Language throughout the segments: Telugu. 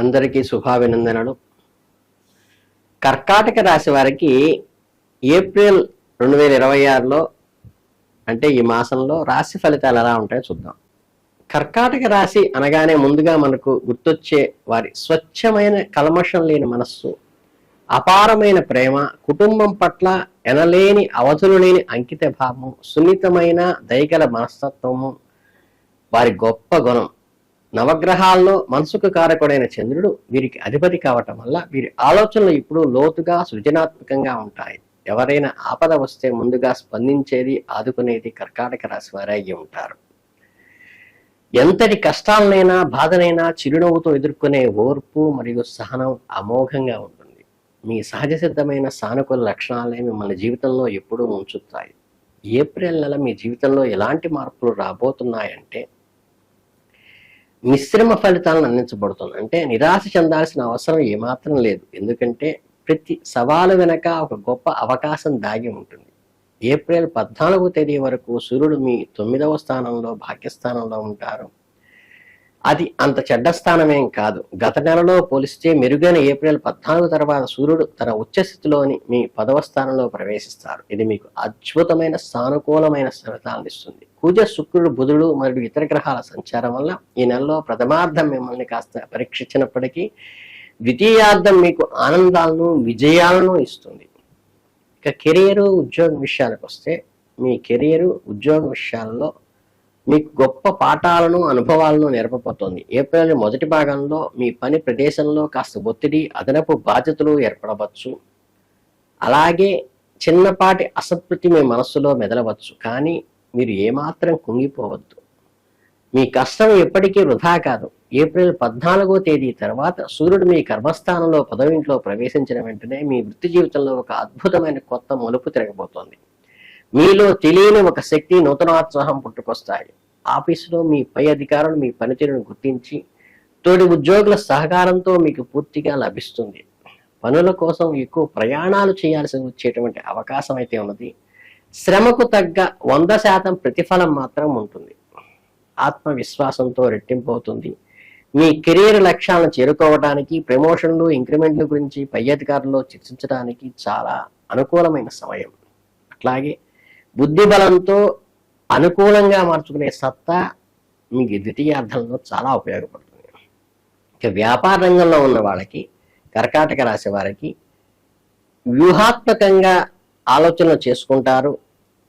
అందరికీ శుభాభినందనలు. కర్కాటక రాశి వారికి ఏప్రిల్ 2026లో అంటే ఈ మాసంలో రాశి ఫలితాలు ఎలా ఉంటాయో చూద్దాం. కర్కాటక రాశి అనగానే ముందుగా మనకు గుర్తొచ్చే వారి స్వచ్ఛమైన కల్మషం లేని మనస్సు, అపారమైన ప్రేమ, కుటుంబం పట్ల ఎనలేని అవధులు లేని అంకిత భావము, సున్నితమైన దయగల మనస్తత్వము వారి గొప్ప గుణం. నవగ్రహాల్లో మనసుకు కారకుడైన చంద్రుడు వీరికి అధిపతి కావటం వల్ల వీరి ఆలోచనలు ఇప్పుడు లోతుగా సృజనాత్మకంగా ఉంటాయి. ఎవరైనా ఆపద వస్తే ముందుగా స్పందించేది, ఆదుకునేది కర్కాటక రాశి వారే అయి ఉంటారు. ఎంతటి కష్టాలనైనా బాధనైనా చిరునవ్వుతో ఎదుర్కొనే ఓర్పు మరియు సహనం అమోఘంగా ఉంటుంది. మీ సహజ సిద్ధమైన సానుకూల లక్షణాలే మిమ్మల్ని జీవితంలో ఎప్పుడూ ఉంచుతాయి. ఏప్రిల్ నెల మీ జీవితంలో ఎలాంటి మార్పులు రాబోతున్నాయంటే మిశ్రమ ఫలితాలను అందించబడుతుంది. అంటే నిరాశ చెందాల్సిన అవసరం ఏమాత్రం లేదు. ఎందుకంటే ప్రతి సవాలు వెనక ఒక గొప్ప అవకాశం దాగి ఉంటుంది. ఏప్రిల్ 14వ తేదీ వరకు సూర్యుడు మీ 9వ స్థానంలో భాగ్యస్థానంలో ఉంటారు. అది అంత చెడ్డ స్థానమేం కాదు. గత నెలలో పోలిస్తే మెరుగైన ఏప్రిల్ 14 తర్వాత సూర్యుడు తన ఉచ్చస్థితిలోని మీ 10వ స్థానంలో ప్రవేశిస్తారు. ఇది మీకు అద్భుతమైన సానుకూలమైన ఫలితాలను ఇస్తుంది. కుజ, శుక్రుడు, బుధుడు మరియు ఇతర గ్రహాల సంచారం వల్ల ఈ నెలలో ప్రథమార్థం మిమ్మల్ని కాస్త పరీక్షించినప్పటికీ ద్వితీయార్థం మీకు ఆనందాలను విజయాలను ఇస్తుంది. ఇక కెరియరు, ఉద్యోగ విషయాలకు వస్తే మీ కెరియరు, ఉద్యోగ విషయాల్లో మీకు గొప్ప పాఠాలను, అనుభవాలను నేర్పబోతోంది. ఏప్రిల్ మొదటి భాగంలో మీ పని ప్రదేశంలో కాస్త ఒత్తిడి, అదనపు బాధ్యతలు ఏర్పడవచ్చు. అలాగే చిన్నపాటి అసంతృప్తి మీ మనస్సులో మెదలవచ్చు. కానీ మీరు ఏమాత్రం కుంగిపోవద్దు. మీ కష్టం ఎప్పటికీ వృధా కాదు. ఏప్రిల్ 14వ తేదీ తర్వాత సూర్యుడు మీ కర్మస్థానంలో 10వ ఇంట్లో ప్రవేశించిన వెంటనే మీ వృత్తి జీవితంలో ఒక అద్భుతమైన కొత్త మలుపు తిరగబోతోంది. మీలో తెలియని ఒక శక్తి, నూతనోత్సాహం పుట్టుకొస్తాయి. ఆఫీసులో మీ పై అధికారులు మీ పనితీరును గుర్తించి తోటి ఉద్యోగుల సహకారంతో మీకు పూర్తిగా లభిస్తుంది. పనుల కోసం ఎక్కువ ప్రయాణాలు చేయాల్సి వచ్చేటువంటి అవకాశం అయితే ఉన్నది. శ్రమకు తగ్గ 100% ప్రతిఫలం మాత్రం ఉంటుంది. ఆత్మవిశ్వాసంతో రెట్టింపు అవుతుంది. మీ కెరీర్ లక్ష్యాలను చేరుకోవడానికి, ప్రమోషన్లు, ఇంక్రిమెంట్ల గురించి పై అధికారుల్లో చర్చించడానికి చాలా అనుకూలమైన సమయం. అట్లాగే బుద్ధి బలంతో అనుకూలంగా మార్చుకునే సత్తా మీకు ద్వితీయార్థంలో చాలా ఉపయోగపడుతుంది. ఇక వ్యాపార రంగంలో ఉన్న వాళ్ళకి, కర్కాటక రాశి వారికి వ్యూహాత్మకంగా ఆలోచనలు చేసుకుంటారు.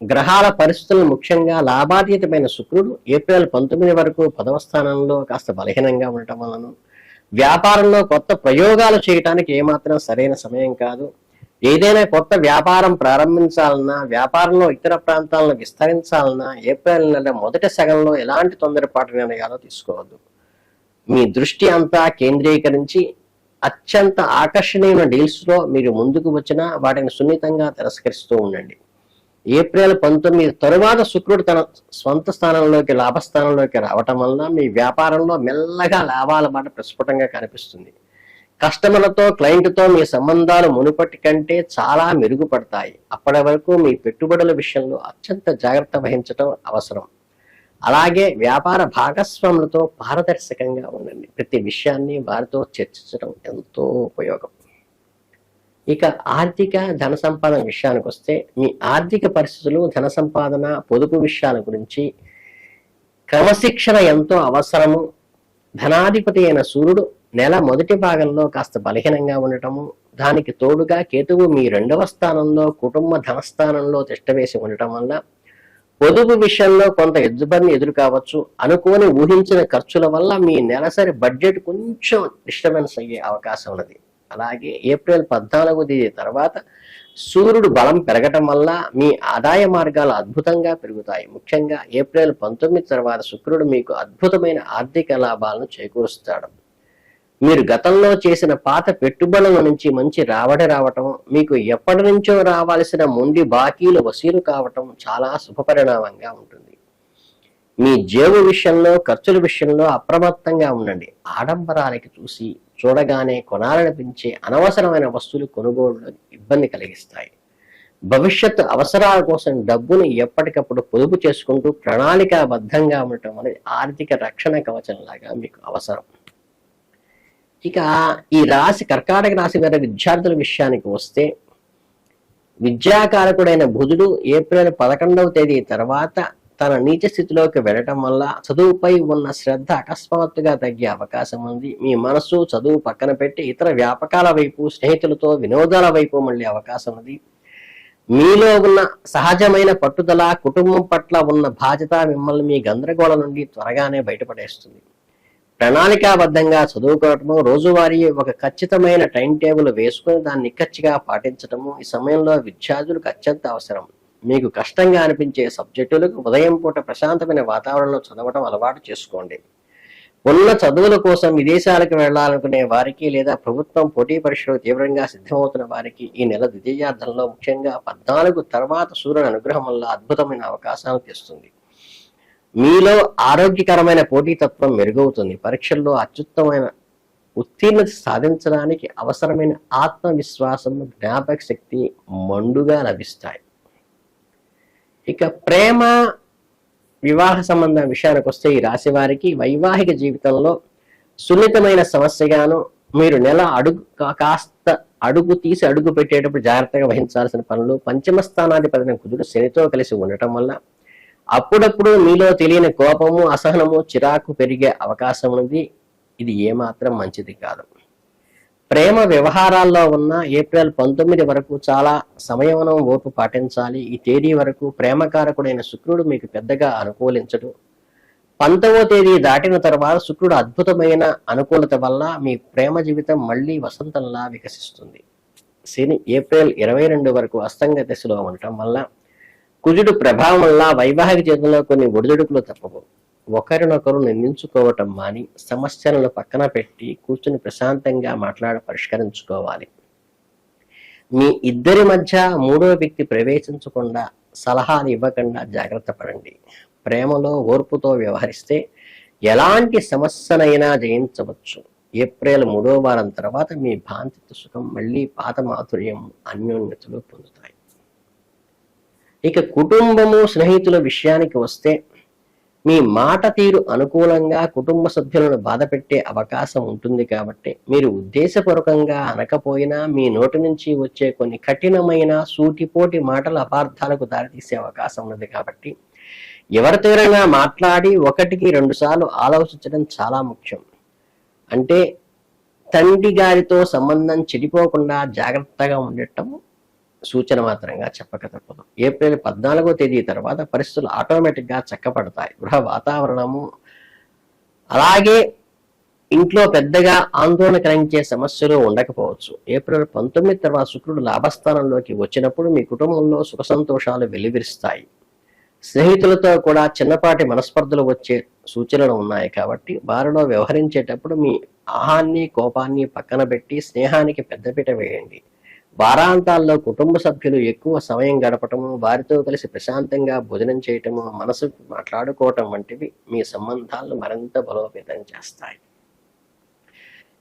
గ్రహాల పరిస్థితులను, ముఖ్యంగా లాభాతీతమైన శుక్రుడు ఏప్రిల్ 19 వరకు 10వ స్థానంలో కాస్త బలహీనంగా ఉండటం వలన వ్యాపారంలో కొత్త ప్రయోగాలు చేయడానికి ఏమాత్రం సరైన సమయం కాదు. ఏదైనా కొత్త వ్యాపారం ప్రారంభించాలన్నా, వ్యాపారంలో ఇతర ప్రాంతాలను విస్తరించాలన్నా ఏప్రిల్ నెల మొదటి సగంలో ఎలాంటి తొందరపాటు నిర్ణయాలు తీసుకోవద్దు. మీ దృష్టి అంతా కేంద్రీకరించి అత్యంత ఆకర్షణీయమైన డీల్స్లో మీరు ముందుకు వచ్చినా వాటిని సున్నితంగా తిరస్కరిస్తూ ఉండండి. ఏప్రిల్ 19 తరువాత శుక్రుడు తన స్వంత స్థానంలోకి, లాభస్థానంలోకి రావటం వలన మీ వ్యాపారంలో మెల్లగా లాభాల మాట ప్రస్ఫుటంగా కనిపిస్తుంది. కస్టమర్లతో, క్లయింట్తో మీ సంబంధాలు మునుపటి కంటే చాలా మెరుగుపడతాయి. అప్పటి వరకు మీ పెట్టుబడుల విషయంలో అత్యంత జాగ్రత్త వహించడం అవసరం. అలాగే వ్యాపార భాగస్వాములతో పారదర్శకంగా ఉండండి. ప్రతి విషయాన్ని వారితో చర్చించడం ఎంతో ఉపయోగం. ఇక ఆర్థిక, ధన సంపాదన విషయానికి వస్తే మీ ఆర్థిక పరిస్థితులు, ధన సంపాదన, పొదుపు విషయాల గురించి క్రమశిక్షణ ఎంతో అవసరము. ధనాధిపతి అయిన సూర్యుడు నెల మొదటి భాగంలో కాస్త బలహీనంగా ఉండటము, దానికి తోడుగా కేతువు మీ 2వ స్థానంలో కుటుంబ ధనస్థానంలో తిష్టవేసి ఉండటం వల్ల పొదుపు విషయంలో కొంత ఇబ్బంది ఎదురు కావచ్చు. అనుకోని ఊహించిన ఖర్చుల వల్ల మీ నెలసరి బడ్జెట్ కొంచెం డిస్టర్బెన్స్ అయ్యే అవకాశం ఉన్నది. అలాగే ఏప్రిల్ 14వ తేదీ తర్వాత సూర్యుడు బలం పెరగటం వల్ల మీ ఆదాయ మార్గాలు అద్భుతంగా పెరుగుతాయి. ముఖ్యంగా ఏప్రిల్ 19 తర్వాత శుక్రుడు మీకు అద్భుతమైన ఆర్థిక లాభాలను చేకూరుస్తాడు. మీరు గతంలో చేసిన పాత పెట్టుబడుల నుంచి మంచి రాబడి రావటం, మీకు ఎప్పటి నుంచో రావాల్సిన మొండి బాకీలు వసూలు కావటం చాలా శుభపరిణామంగా ఉంటుంది. మీ జేబు విషయంలో, ఖర్చుల విషయంలో అప్రమత్తంగా ఉండండి. ఆడంబరాలకి చూడగానే కొనాలనిపించే అనవసరమైన వస్తువులు కొనుగోలు ఇబ్బంది కలిగిస్తాయి. భవిష్యత్తు అవసరాల కోసం డబ్బును ఎప్పటికప్పుడు పొదుపు చేసుకుంటూ ప్రణాళికాబద్ధంగా ఉండటం అనేది ఆర్థిక రక్షణ కవచంలాగా మీకు అవసరం. ఇక ఈ రాశి కర్కాటక రాశి వారి విద్యార్థుల విషయానికి వస్తే, విద్యాకారకుడైన బుధుడు ఏప్రిల్ 11వ తేదీ తర్వాత తన నీచ స్థితిలోకి వెళ్ళటం వల్ల చదువుపై ఉన్న శ్రద్ధ అకస్మాత్తుగా తగ్గే అవకాశం ఉంది. మీ మనసు చదువు పక్కన పెట్టి ఇతర వ్యాపకాల వైపు, స్నేహితులతో వినోదాల వైపు మళ్ళీ అవకాశం ఉంది. మీలో ఉన్న సహజమైన పట్టుదల, కుటుంబం పట్ల ఉన్న బాధ్యత మిమ్మల్ని మీ గందరగోళం నుండి త్వరగానే బయటపడేస్తుంది. ప్రణాళికాబద్ధంగా చదువుకోవటము, రోజువారీ ఒక ఖచ్చితమైన టైం టేబుల్ వేసుకుని దాన్ని నిక్కచ్చిగా పాటించటము ఈ సమయంలో విద్యార్థులకు అత్యంత అవసరం. మీకు కష్టంగా అనిపించే సబ్జెక్టులకు ఉదయం పూట ప్రశాంతమైన వాతావరణంలో చదవటం అలవాటు చేసుకోండి. ఉన్న చదువుల కోసం విదేశాలకు వెళ్లాలనుకునే వారికి లేదా ప్రభుత్వం పోటీ పరీక్షలు తీవ్రంగా సిద్ధమవుతున్న వారికి ఈ నెల ద్వితీయార్థంలో ముఖ్యంగా 14 తర్వాత సూర్యుని అనుగ్రహం వల్ల అద్భుతమైన అవకాశాలు తెస్తుంది. మీలో ఆరోగ్యకరమైన పోటీతత్వం మెరుగవుతుంది. పరీక్షల్లో అత్యుత్తమైన ఉత్తీర్ణత సాధించడానికి అవసరమైన ఆత్మవిశ్వాసం, జ్ఞాపక శక్తి మండుగా లభిస్తాయి. ఇక ప్రేమ, వివాహ సంబంధం విషయానికి వస్తే ఈ రాశి వారికి వైవాహిక జీవితంలో సున్నితమైన సమస్యగాను మీరు కాస్త అడుగు తీసి అడుగు పెట్టేటప్పుడు జాగ్రత్తగా వహించాల్సిన పనులు, పంచమ స్థానాధిపతి కుజుడు శనితో కలిసి ఉండటం వల్ల అప్పుడప్పుడు మీలో తెలియని కోపము, అసహనము, చిరాకు పెరిగే అవకాశం ఉంది. ఇది ఏమాత్రం మంచిది కాదు. ప్రేమ వ్యవహారాల్లో ఉన్న ఏప్రిల్ 19 వరకు చాలా సంయమనం, ఓర్పు పాటించాలి. ఈ తేదీ వరకు ప్రేమకారకుడైన శుక్రుడు మీకు పెద్దగా అనుకూలించడు. 19వ తేదీ దాటిన తర్వాత శుక్రుడు అద్భుతమైన అనుకూలత వల్ల మీ ప్రేమ జీవితం మళ్ళీ వసంతంలా వికసిస్తుంది. శని ఏప్రిల్ 22 వరకు అస్తంగ దశలో ఉండటం వల్ల కుజుడు ప్రభావం వల్ల వైవాహిక జీవితంలో కొన్ని ఒడిదుడుకులు తప్పవు. ఒకరినొకరు నిందించుకోవటం మాని సమస్యలను పక్కన పెట్టి కూర్చుని ప్రశాంతంగా పరిష్కరించుకోవాలి. మీ ఇద్దరి మధ్య మూడో వ్యక్తి ప్రవేశించకుండా, సలహాలు ఇవ్వకుండా జాగ్రత్త పడండి. ప్రేమలో ఓర్పుతో వ్యవహరిస్తే ఎలాంటి సమస్యనైనా జయించవచ్చు. ఏప్రిల్ 3వ వారం తర్వాత మీ భాంతిత సుఖం మళ్ళీ పాత మాధుర్యం, అన్యోన్యతలు పొందుతాయి. ఇక కుటుంబము, స్నేహితుల విషయానికి వస్తే మీ మాట తీరు అనుకూలంగా కుటుంబ సభ్యులను బాధపెట్టే అవకాశం ఉంటుంది. కాబట్టి మీరు ఉద్దేశపూర్వకంగా అనకపోయినా మీ నోటి నుంచి వచ్చే కొన్ని కఠినమైన సూటిపోటి మాటల అపార్థాలకు దారితీసే అవకాశం ఉన్నది. కాబట్టి ఎవరితోనైనా మాట్లాడి 1కి 2 సార్లు ఆలోచించడం చాలా ముఖ్యం. అంటే తండ్రి గారితో సంబంధం చెడిపోకుండా జాగ్రత్తగా ఉండటం సూచన మాత్రంగా చెప్పక తప్పదు. ఏప్రిల్ 14వ తేదీ తర్వాత పరిస్థితులు ఆటోమేటిక్గా చక్కపడతాయి. గృహ వాతావరణము, అలాగే ఇంట్లో పెద్దగా ఆందోళన కలిగించే సమస్యలు ఉండకపోవచ్చు. ఏప్రిల్ 19 తర్వాత శుక్రుడు లాభస్థానంలోకి వచ్చినప్పుడు మీ కుటుంబంలో సుఖ సంతోషాలు వెల్లివిరుస్తాయి. స్నేహితులతో కూడా చిన్నపాటి మనస్పర్ధలు వచ్చే సూచనలు ఉన్నాయి. కాబట్టి వారిలో వ్యవహరించేటప్పుడు మీ ఆహాన్ని, కోపాన్ని పక్కన పెట్టి స్నేహానికి పెద్దపీట వేయండి. వారాంతాల్లో కుటుంబ సభ్యులు ఎక్కువ సమయం గడపటము, వారితో కలిసి ప్రశాంతంగా భోజనం చేయటము, మనసు మాట్లాడుకోవటం వంటివి మీ సంబంధాలను మరింత బలోపేతం చేస్తాయి.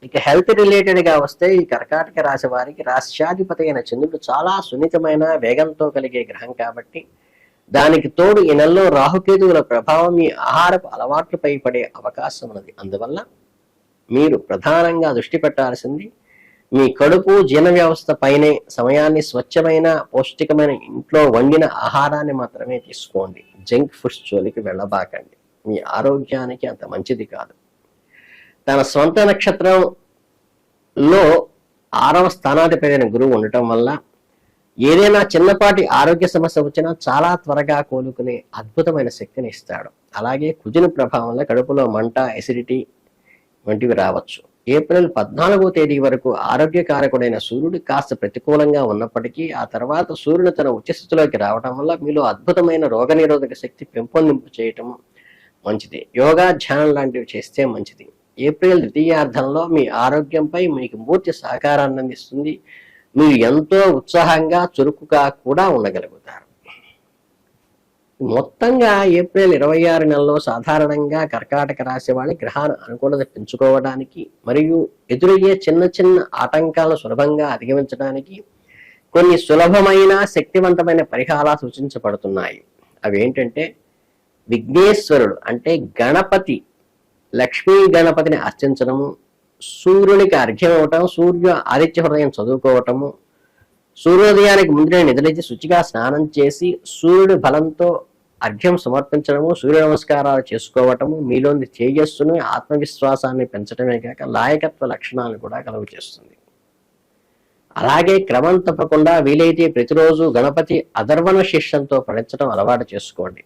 ఇక హెల్త్ రిలేటెడ్ గా వస్తే ఈ కర్కాటక రాశి వారికి రాశ్యాధిపతి అయిన చంద్రుడు చాలా సున్నితమైన వేగంతో కలిగే గ్రహం. కాబట్టి దానికి తోడు ఈ నెలలో రాహుకేతువుల ప్రభావం మీ ఆహారపు అలవాట్లపై పడే అవకాశం ఉన్నది. అందువల్ల మీరు ప్రధానంగా దృష్టి పెట్టాల్సింది మీ కడుపు, జీర్ణ వ్యవస్థ పైనే సమయాన్ని స్వచ్ఛమైన, పౌష్టికమైన ఇంట్లో వండిన ఆహారాన్ని మాత్రమే తీసుకోండి. జంక్ ఫుడ్స్ జోలికి వెళ్ళబాకండి. మీ ఆరోగ్యానికి అంత మంచిది కాదు. తన సొంత నక్షత్రంలో 6వ స్థానాధిపతి గురువు ఉండటం వల్ల ఏదైనా చిన్నపాటి ఆరోగ్య సమస్య వచ్చినా చాలా త్వరగా కోలుకునే అద్భుతమైన శక్తిని ఇస్తాడు. అలాగే కుజుని ప్రభావంలో కడుపులో మంట, ఎసిడిటీ వంటివి రావచ్చు. ఏప్రిల్ 14వ తేదీ వరకు ఆరోగ్యకారకుడైన సూర్యుడు కాస్త ప్రతికూలంగా ఉన్నప్పటికీ ఆ తర్వాత సూర్యుడు తన ఉచ్చస్థితిలోకి రావడం వల్ల మీలో అద్భుతమైన రోగనిరోధక శక్తి పెంపొందింపు చేయటం మంచిది. యోగా, ధ్యానం లాంటివి చేస్తే మంచిది. ఏప్రిల్ ద్వితీయార్థంలో మీ ఆరోగ్యంపై మీకు పూర్తి సహకారాన్ని అందిస్తుంది. మీరు ఎంతో ఉత్సాహంగా, చురుకుగా కూడా ఉండగలుగుతారు. మొత్తంగా ఏప్రిల్ 26 నెలలో సాధారణంగా కర్కాటక రాశి వారి గ్రహాల అనుకూలత పెంచుకోవడానికి మరియు ఎదురయ్యే చిన్న చిన్న ఆటంకాలను సులభంగా అధిగమించడానికి కొన్ని సులభమైన, శక్తివంతమైన పరిహారాలు సూచించబడుతున్నాయి. అవి ఏంటంటే విఘ్నేశ్వరుడు అంటే గణపతి, లక్ష్మీ గణపతిని అర్చించడము, సూర్యునికి అర్ఘ్యం ఇవ్వటం, ఆదిత్య హృదయం చదువుకోవటము, సూర్యోదయానికి ముందే నిద్రలేచి శుచిగా స్నానం చేసి సూర్యుడి బలంతో అర్ఘ్యం సమర్పించడము, సూర్య నమస్కారాలు చేసుకోవటము మీలోని తేజస్సును, ఆత్మవిశ్వాసాన్ని పెంచడమే కాక లాయకత్వ లక్షణాలను కూడా కలుగు చేస్తుంది. అలాగే క్రమం తప్పకుండా వీలైతే ప్రతిరోజు గణపతి అధర్వణ శిష్యంతో పఠించడం అలవాటు చేసుకోండి.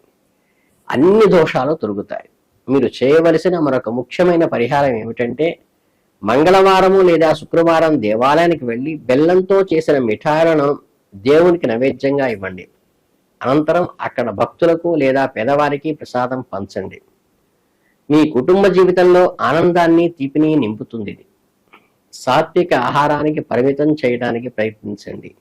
అన్ని దోషాలు తొలుగుతాయి. మీరు చేయవలసిన మరొక ముఖ్యమైన పరిహారం ఏమిటంటే, మంగళవారము లేదా శుక్రవారం దేవాలయానికి వెళ్ళి బెల్లంతో చేసిన మిఠాయిలను దేవునికి నైవేద్యంగా ఇవ్వండి. అనంతరం అక్కడ భక్తులకు లేదా పేదవారికి ప్రసాదం పంచండి. మీ కుటుంబ జీవితంలో ఆనందాన్ని, తీపిని నింపుతుంది. సాత్విక ఆహారానికి పరిమితం చేయడానికి ప్రయత్నించండి.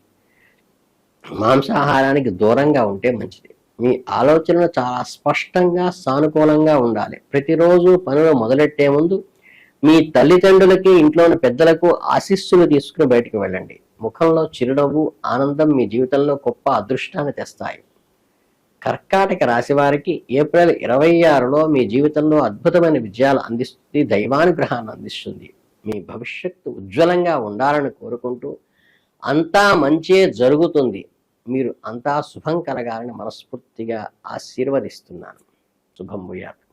మాంసాహారానికి దూరంగా ఉంటే మంచిది. మీ ఆలోచనలు చాలా స్పష్టంగా, సానుకూలంగా ఉండాలి. ప్రతిరోజు పనులు మొదలెట్టే ముందు మీ తల్లిదండ్రులకి, ఇంట్లోని పెద్దలకు ఆశీస్సులు తీసుకుని బయటకు వెళ్ళండి. ముఖంలో చిరునవ్వు, ఆనందం మీ జీవితంలో గొప్ప అదృష్టాన్ని తెస్తాయి. కర్కాటక రాశి వారికి ఏప్రిల్ 26లో మీ జీవితంలో అద్భుతమైన విజయాలు అందిస్తుంది, దైవానుగ్రహాన్ని అందిస్తుంది. మీ భవిష్యత్తు ఉజ్వలంగా ఉండాలని కోరుకుంటూ, అంతా మంచే జరుగుతుంది, మీరు అంతా శుభం కలగాలని మనస్ఫూర్తిగా ఆశీర్వదిస్తున్నాను. శుభం భూయాత్.